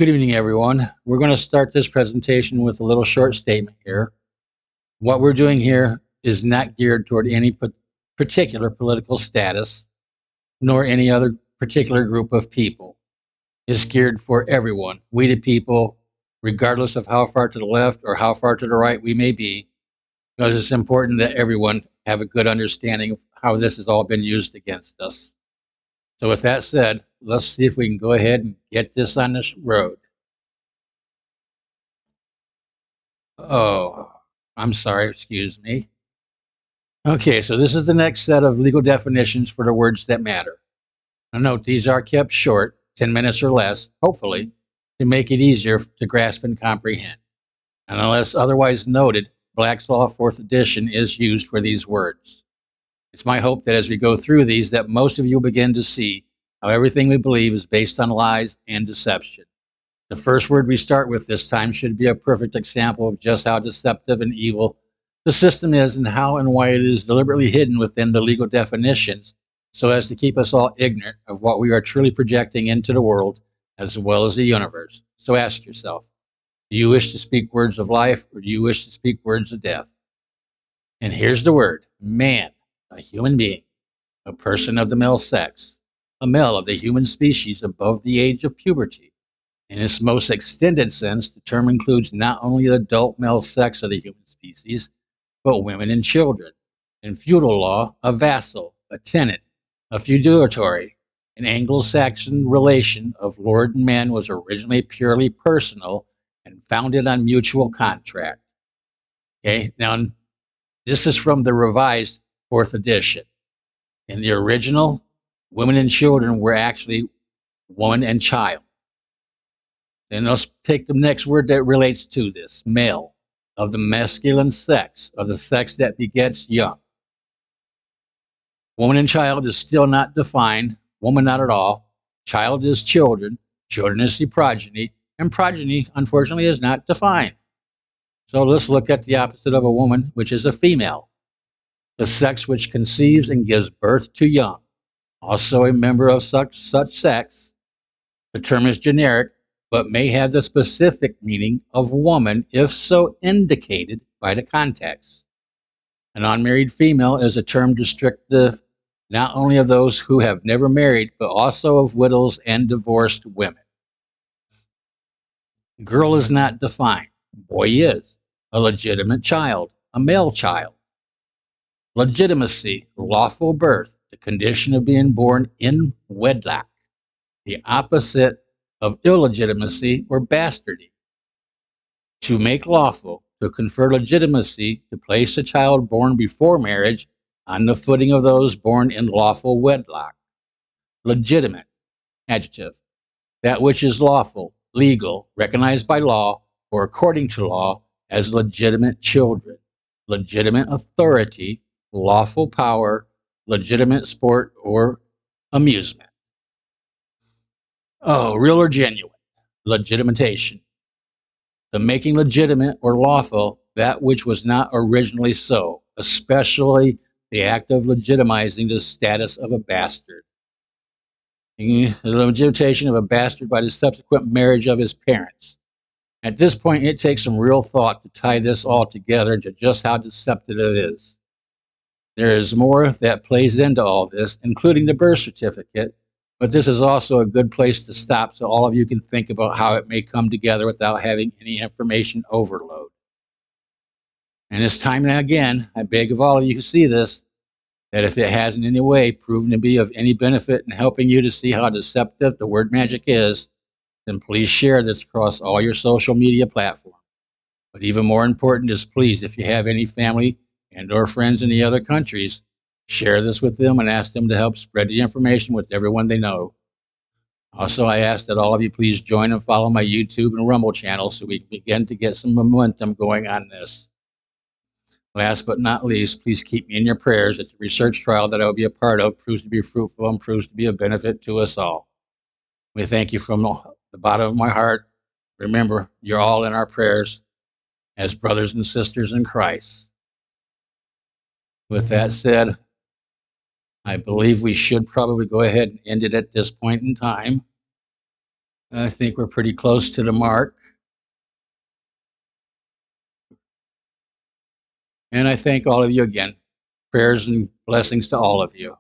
Good evening, everyone. We're going to start this presentation with a little short statement here. What we're doing here is not geared toward any particular political status, nor any other particular group of people. It's geared for everyone, we the people, regardless of how far to the left or how far to the right we may be, because it's important that everyone have a good understanding of how this has all been used against us. So with that said, let's see if we can go ahead and get this on this road. Oh, I'm sorry, excuse me. Okay, so this is the next set of legal definitions for the words that matter. Now note, these are kept short, 10 minutes or less, hopefully, to make it easier to grasp and comprehend. And unless otherwise noted, Black's Law 4th edition is used for these words. It's my hope that as we go through these, that most of you will begin to see how everything we believe is based on lies and deception. The first word we start with this time should be a perfect example of just how deceptive and evil the system is and how and why it is deliberately hidden within the legal definitions so as to keep us all ignorant of what we are truly projecting into the world as well as the universe. So ask yourself, do you wish to speak words of life or do you wish to speak words of death? And here's the word, man, a human being, a person of the male sex, a male of the human species above the age of puberty. In its most extended sense, the term includes not only the adult male sex of the human species, but women and children. In feudal law, a vassal, a tenant, a feudatory, an Anglo-Saxon relation of lord and man was originally purely personal and founded on mutual contract. Okay, now this is from the revised 4th edition. In the original, women and children were actually woman and child. And let's take the next word that relates to this, male, of the masculine sex, of the sex that begets young. Woman and child is still not defined, woman not at all. Child is children, children is the progeny, and progeny, unfortunately, is not defined. So let's look at the opposite of a woman, which is a female, the sex which conceives and gives birth to young. Also a member of such sex. The term is generic, but may have the specific meaning of woman if so indicated by the context. An unmarried female is a term descriptive not only of those who have never married, but also of widows and divorced women. Girl is not defined. Boy is. A legitimate child, a male child. Legitimacy, lawful birth, the condition of being born in wedlock. The opposite of illegitimacy or bastardy. To make lawful, to confer legitimacy, to place a child born before marriage on the footing of those born in lawful wedlock. Legitimate, adjective, that which is lawful, legal, recognized by law, or according to law as legitimate children. Legitimate authority, lawful power, legitimate sport or amusement. Oh, real or genuine, legitimation. The making legitimate or lawful that which was not originally so, especially the act of legitimizing the status of a bastard. The legitimation of a bastard by the subsequent marriage of his parents. At this point, it takes some real thought to tie this all together into just how deceptive it is. There is more that plays into all this, including the birth certificate, but this is also a good place to stop so all of you can think about how it may come together without having any information overload. And it's time now again, I beg of all of you who see this, that if it has in any way proven to be of any benefit in helping you to see how deceptive the word magic is, then please share this across all your social media platforms. But even more important is please, if you have any family and or friends in the other countries, share this with them and ask them to help spread the information with everyone they know. Also, I ask that all of you please join and follow my YouTube and Rumble channels so we can begin to get some momentum going on this. Last but not least, please keep me in your prayers that the research trial that I will be a part of proves to be fruitful and proves to be a benefit to us all. We thank you from the bottom of my heart. Remember, you're all in our prayers as brothers and sisters in Christ. With that said, I believe we should probably go ahead and end it at this point in time. I think we're pretty close to the mark. And I thank all of you again. Prayers and blessings to all of you.